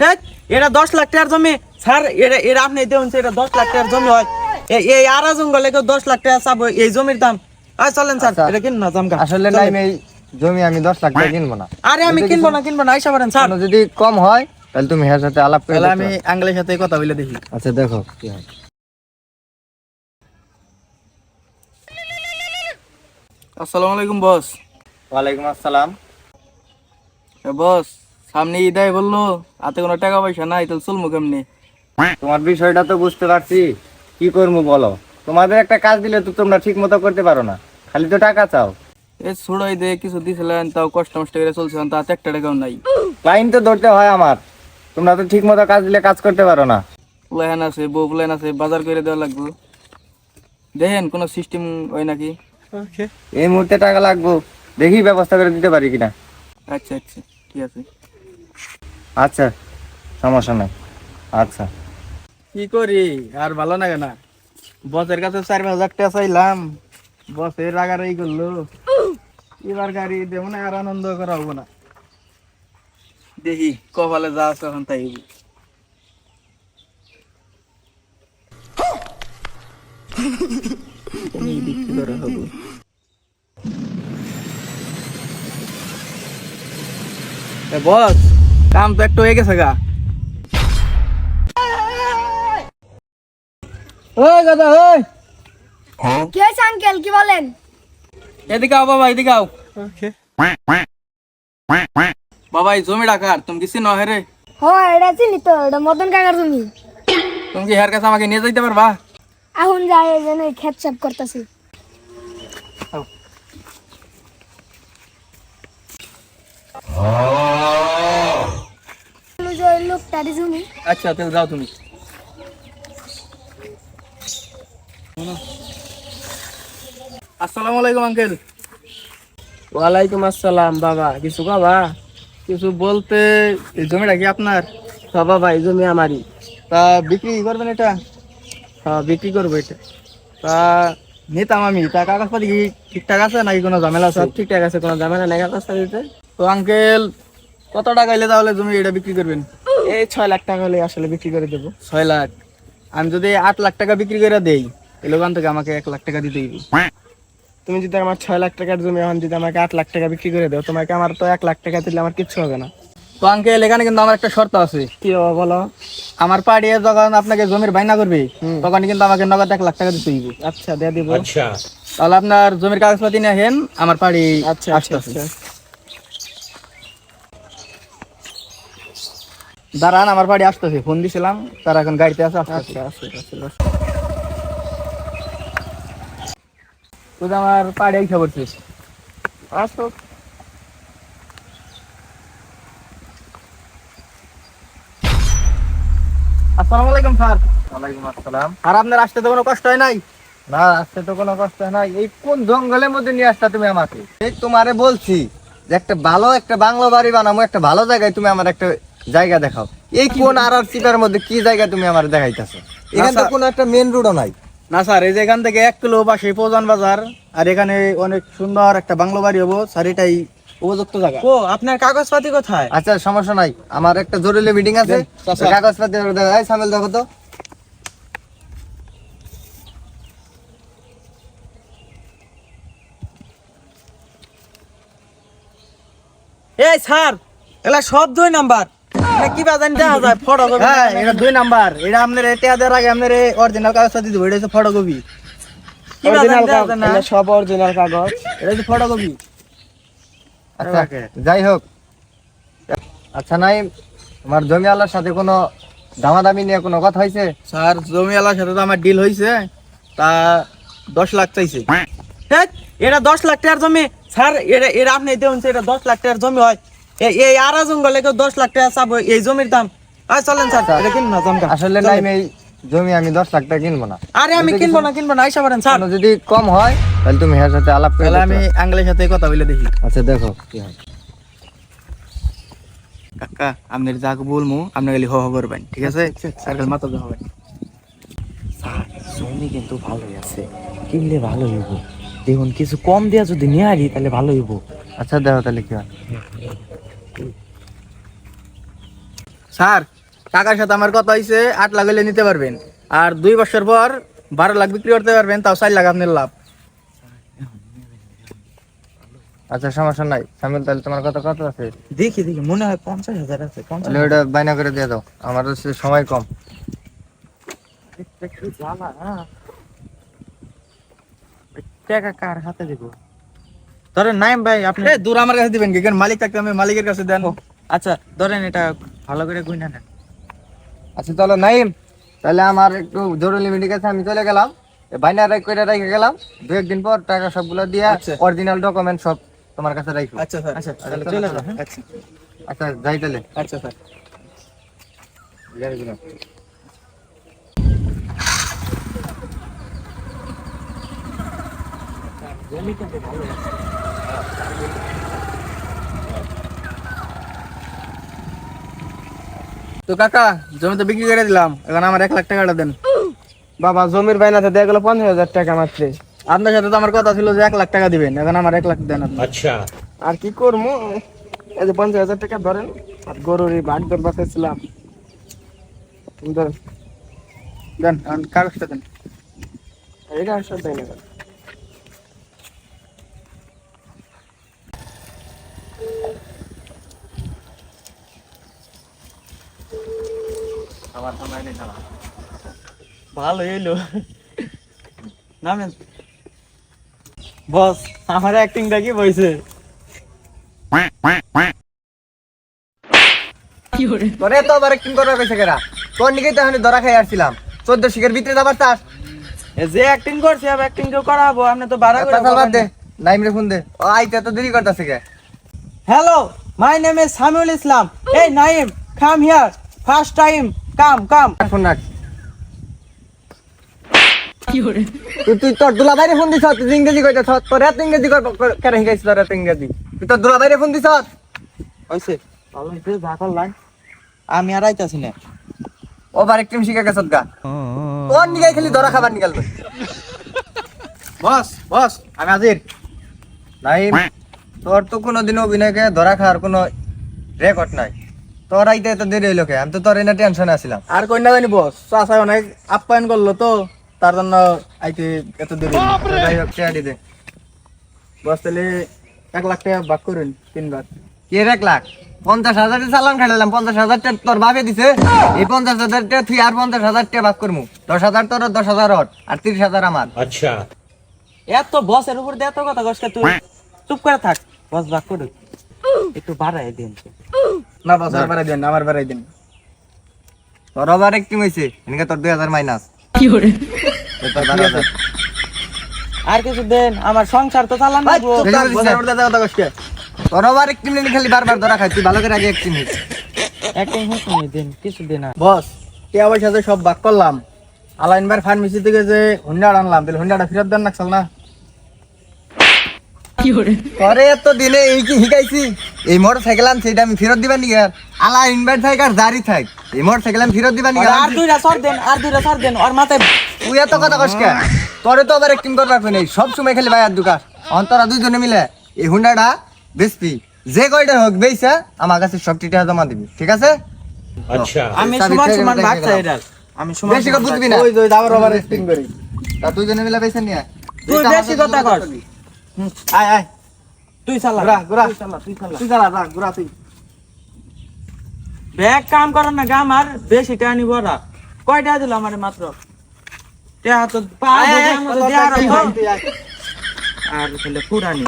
ধ্যাৎ, এটা 10 লাখ টাকার জমি স্যার। এটা আপনি দেখুন, এটা 10 লাখ টাকার জমি হয়। এই আরা জঙ্গলে কেউ 10 লাখ টাকা চাবো এই জমির দাম? চলেন স্যার, এটা কিনুন না জামকা। আসলে নাই এই জমি আমি 10 লাখ টাকা কিনবো না। আরে আমি কিনবো না আইসা পারেন স্যার। যদি কম হয় তাহলে তুমি এর সাথে আলাপ করে তাহলে দেখো। আমি আঙ্কেলের সাথে কথা বলে দেখি। আচ্ছা দেখো কি হয়। আসসালামু আলাইকুম বস। ওয়ালাইকুম আসসালাম। বস, সামনে ঈদ আয় বললো, হাতে কোনো টাকা পয়সা নাই, তাহলে চলবো কেমনি? তোমার বিষয়টা তো বুঝতে পারছি, কি করবো বলো। তোমাদের একটা কাজ দিলে তো তোমরা ঠিক মতো করতে পারো না, খালি তো টাকা চাও। এ ছোড়াই দে কিছু দিছিলেন, তাও কষ্ট মষ্ট করে চলছিলেন, তাতে একটা টাকাও নাই। ক্লাইন্ট তো ধরতে হয় আমার, তোমরা তো ঠিক মতো কাজ দিলে কাজ করতে পারো না। প্ল্যান আছে, বউ প্ল্যান আছে, বাজার করে দেওয়া লাগবে। দেখেন কোনো সিস্টেম হয় নাকি? এই মুহূর্তে টাকা লাগবো, দেখি ব্যবস্থা করে দিতে পারি কিনা। আচ্ছা আচ্ছা, ঠিক আছে। আচ্ছা সমস্যা নাই। আচ্ছা কি করি আর ভালো লাগে না। বসের কাছে 4,000 টাকা চাইলাম, বসের রাগারাগি করলো। এবার গাড়ি দেবো না, আর আনন্দ করা হবো না। দেখি কপালে যা আছে এখন তাই হইবো। বিক্রি করা হবে। বস, কাম তো একটু হয়ে গেছে গা। ওই দাদা, ওই কি হয়েছে আঙ্কেল, কি বলেন? এদিকে আও বাবা, এদিকে আও। বাবা এই জমি ডাকার তুমি কি চিনো হেরে? হ্যাঁ, এটা চিনি তো, এটা মদন কাকার জমি। তুমি কি হের কাছে আমাকে নিয়ে যাইতে পারবা? এখন যাই যেন খেত সাপ করতেছি। লোকটারি জমি। আচ্ছা তাহলে যাও তুমি। আসসালামু আলাইকুম আঙ্কেল। ওয়ালাইকুম আসসালাম বাবা। কিছু বাবা? কিছু বলতে, এই জমিটা কি আপনার? বাবা এই জমি আমারই। তা বিক্রি করবেন এটা? বিক্রি করবো এটা। তা নিতাম আমি। তা কাগজপাতি কি ঠিকঠাক আছে নাকি কোনো ঝামেলা আছে? সব ঠিকঠাক আছে, কোনো ঝামেলা নেই কাগজ দিতে। তো আঙ্কেল কত টাকা এলে তাহলে জমি এটা বিক্রি করবেন? এই 6 লাখ টাকা হলে আসলে বিক্রি করে দেবো। 6 লাখ? আমি যদি 8 লাখ টাকা বিক্রি করে দেই, তাহলে ওখান থেকে আমাকে 1 লাখ টাকা দিতে হইবে। তুমি যদি আমার 6 লাখ টাকার জমি এখন যদি আমাকে 8 লাখ টাকা বিক্রি করে দাও, তোমাকে আমার তো 1 লাখ টাকা দিলে আমার কিচ্ছু হবে না। তো আঙ্কেল এখানে কিন্তু আমার একটা শর্ত আছে। কি বাবা বলো? আমার পাড়ি যখন আপনাকে জমির বাইনা করবে, তখন কিন্তু আমাকে নগদ 1 লাখ টাকা দিতে হইবে। আচ্ছা দিয়ে দিব। তাহলে আপনার জমির কাগজপাতি নিয়ে আসেন, আমার পাড়ি আচ্ছা আচ্ছা আসতেছে। দাঁড়ান, আমার বাড়ি আসতেছে, ফোন দিছিলাম, তারা এখন গাড়িতে আছে। আচ্ছা আচ্ছা আচ্ছা। আমার পাড়ি আইসা পড়ছে। আসো। আসসালামু আলাইকুম স্যার। ওয়ালাইকুম আসসালাম। আর আপনার আসতে তো কোনো কষ্ট হয় নাই? না আসতে তো কোনো কষ্ট নাই। এই কোন জঙ্গলের মধ্যে নিয়ে আসতা তুমি আমাকে? এই তোমারে বলছি যে একটা ভালো একটা বাংলো বাড়ি বানাবো, একটা ভালো জায়গায় তুমি আমার একটা জায়গা দেখাও। এই কোন আর চিটার মধ্যে কি জায়গা তুমি আমার দেখাইতেছো? এখানে তো কোনো একটা মেন রোডও নাই। না স্যার, এই যে এখান থেকে 1 কিলো পাশে পৌজান বাজার, আর এখানে অনেক সুন্দর একটা বাংলো বাড়ি হবো স্যার, এটাই উপযুক্ত জায়গা। ও আপনার কাগজপাতি কোথায়? আচ্ছা সমস্যা নাই, আমার একটা জরুরি মিটিং আছে, আচ্ছা। কাগজপত্র এই সামিল দেখো তো। এই স্যার, এলা সব 2 নাম্বার। কি বাজান দেখা যায় ফটো কপি? হ্যাঁ, এটা 2 নাম্বার। এটা আপনার টেয়া দেওয়ার আগে আপনার অরিজিনাল কাগজপাতি দিব। এটা হচ্ছে ফটোকপি। কি বাজান অরিজিনাল দেখা যায় না? কাগজ, সব অরিজিনাল কাগজ। এটা হচ্ছে ফটোকপি। আচ্ছা যাই হোক, আচ্ছা নাই তোমার জমি আলার সাথে কোনো দামাদামি নিয়ে কোনো কথা হয়েছে? স্যার জমিওয়ালার সাথে তো আমার ডিল হয়েছে, তা 10 লাখ চাইছে। ধ্যাৎ, এটা 10 লাখ টাকার জমি স্যার। এটা আপনি দেখুন, এটা 10 লাখ টাকার জমি হয়। এই আরা জঙ্গলে কেউ 10 লাখ টাকা চাবো এই জমির দাম? চলেন স্যার, এটা কিনুন না জামকা। আসলে নাই এই জমি আমি 10 লাখ টাকা কিনবো না। আরে আমি কিনবো না আইসা পারেন স্যার। কোনো যদি কম হয় তাহলে তুমি এর সাথে আলাপ করে তাহলে দেখো। আমি আঙ্কেলের সাথে কথা বলে দেখি। আচ্ছা দেখো কি হয়। কাকা আপনার যা বলবো আপনি খালি হ হ করবেন, ঠিক আছে? আর খালি মাথা হবে। স্যার জমি কিন্তু ভালোই আছে, কিনলে ভালো হইব। দেখুন কিছু কম দিয়া যদি নিয়ে আলি তাহলে ভালো হইব। আচ্ছা দেখো তাহলে কি হয়। স্যার কাকার সাথে আমার কথা হয়েছে 8 লাখ হলে নিতে পারবেন, আর 2 বছর পর 12 লাখ বিক্রি করতে পারবেন, তাও 4 লাখ আপনার লাভ। আচ্ছা সমস্যা নাই সামিল, তাহলে তোমার কথা কত আছে? দেখি দেখি মনে হয় 50,000 আছে। 50,000 তাহলে ওটা বাইনা করে দিয়ে দাও, আমার হচ্ছে সময় কম। কি জ্বালা, টাকা কার হাতে দিব? ধরেন নাইম ভাই আপনি, দূর আমার কাছে দিবেন কি, কারণ মালিক থাকতে আমি মালিকের কাছে দেন। আচ্ছা ধরেন এটা ভালো করে গুইনা নেন। আচ্ছা চলো নাইম, তাহলে আমার একটু জরুরি মিটিং আছে, আমি চলে গেলাম। বাইনা করে রেখে গেলাম, 2-1 দিন পর টাকা সবগুলো দিয়া আচ্ছা। অরিজিনাল ডকুমেন্ট সব তোমার কাছে রাখবো। আচ্ছা স্যার, আচ্ছা তাহলে চলে চলে যাও। যান। আচ্ছা আচ্ছা যাই তাহলে। আচ্ছা স্যার। তো কাকা জমি তো বিক্রি করে দিলাম, এখন আমার 1 লাখ টাকাটা দেন। বাবা জমির বাইনাতে দিয়ে গেল 50,000 টাকা মাত্র। আপনার সাথে তো আমার কথা ছিল যে 1 লাখ টাকা দিবেন, এখন আমার 1 লাখ দেন আপনি। আর কি করবো, এই যে 50,000 টাকা ধরেন, আর গরুর এই বাঘ দর বাঁচাইছিলাম। দেন এখন কাগজটা দেন। এইটা সব দেয় না। ভালো এলো নামেন বস, আমার অ্যাক্টিংটা কি বইছে? তোরে তো আবার একদিন করবে কইছে কেরা, তোর নিকেই তো আমি ধরা খাই আসছিলাম। 14 শিখের ভিতরে যাবার চাস? যে অ্যাক্টিং করছে আর অ্যাক্টিং কেউ করাবো, আপনি তো বাড়া করে কথা বাদ দে, নাইম রে ফোন দে। ও আইতে তো দেরি করতেছে কে? Hello, my name is Samiul Islam. এই Naim, come here, first time, come. Phone রাখ। তুই তোর দুলা বাইরে ফোন দিছ, তুই ইংরেজি কইতেছ, তোর এত ইংরেজি কেন শিখাইছিস? তোর এত ইংরেজি তুই তোর দুলা বাইরে ফোন দিছ? হইছে ভালো হইছে, যা করলাম আমি আর আইতাছি না। ও বার একটু শিখে গেছ গা, তোর নিগাই খালি ধরা খাবার নিকাল। বস বস আমি হাজির। নাইম, তোর তো কোনোদিন অভিনয়কে ধরা খাওয়ার কোনো রেকর্ড নাই। তোর আইতে এত দেরি হইলো কে? আমি তো তোর এনে টেনশনে আছিলাম। আর কই না জানি বস, চাচা অনেক আপ্যায়ন করলো তো, তার জন্য আইতে এত দেরি হলো। যাই হোক টেয়ারি দে। বস তাহলে 1 লাখ টাকা ভাগ করুন 3 বার। কে 1 লাখ? 50,000 চালান খাইলাম, 50,000 টাকা তোর বাপে দিছে। এই 50,000 টাকা তুই আর 50,000 টাকা ভাগ করমু। 10,000 তোর, 10,000 ওর, আর 30,000 আমার। এত বসের উপর দিয়ে এত কথা কষ্ট, তুই চুপ করে থাক। বস বাক করুক, একটু বাড়াই দিন। না বস আর বাড়াই দেন, আমার বাড়াই দেন। তোর আবার একটিং হইছে, এনকে তোর 2,000 মাইনাস। কি করে? তোর 12,000। আর কিছু দেন, আমার সংসার তো চালান লাগবো। চুপ থাক, বসের উপর দাদা কথা কষ্ট। তোর আবার একটিং নিয়ে খালি বারবার ধরা খাই, তুই ভালো করে আগে একটিং হইছে। অ্যাক্টিং হচ্ছে দেন, কিছু দেন না। বস টিয়া পয়সা সব ভাগ করলাম, আলাইনবার ফার্মেসি থেকে যে হুন্ডা আনলাম, তাহলে হুন্ডাটা ফেরত দেন নাকছাল না? তোরে এত দিনে এই কি শিখাইছি? এই মোটরসাইকেল আনছি, এটা আমি ফেরত দিবা নি? আর আলা ইনভাইট থাক আর জারি থাক, এই মোটরসাইকেল আমি ফেরত দিবা নি? আর দুইটা সর দেন, আর দুইটা সর দেন, ওর মাথায়। তুই এত কথা কস কে? তোরে তো আবার একটিং করবার কই নাই, সব সময় খালি ভাইয়ার দুকাস। অন্তরা দুইজনে মিলে এই হুন্ডাটা বেচবি, যে কয়টা হোক বেইছা আমার কাছে সব টিটা জমা দিবি, ঠিক আছে? আমি সমান ভাগ চাই এটার। আমি সমান বেশি কথা বুঝবি না। ওই যে আবার ওভার অ্যাক্টিং করি। তা দুইজনে মিলে বেচা নিয়ে আয়। তুই বেশি কথা কর। আয় আয় তুই চালা, ঘুরা ঘুরা, তুই চালা, তুই চালা। তুই চালা, যা ঘুরা তুই। ব্যাগ কাম করেন না গাম, আর বেশি টাকা নিব ওরা। কয়টা দিল আমারে মাত্র? টাকা তো পাবো, আয়, আয়, গাম তো দেয়ার তুই হতো। আয়, তুই আয়। আর তাহলে পুরানি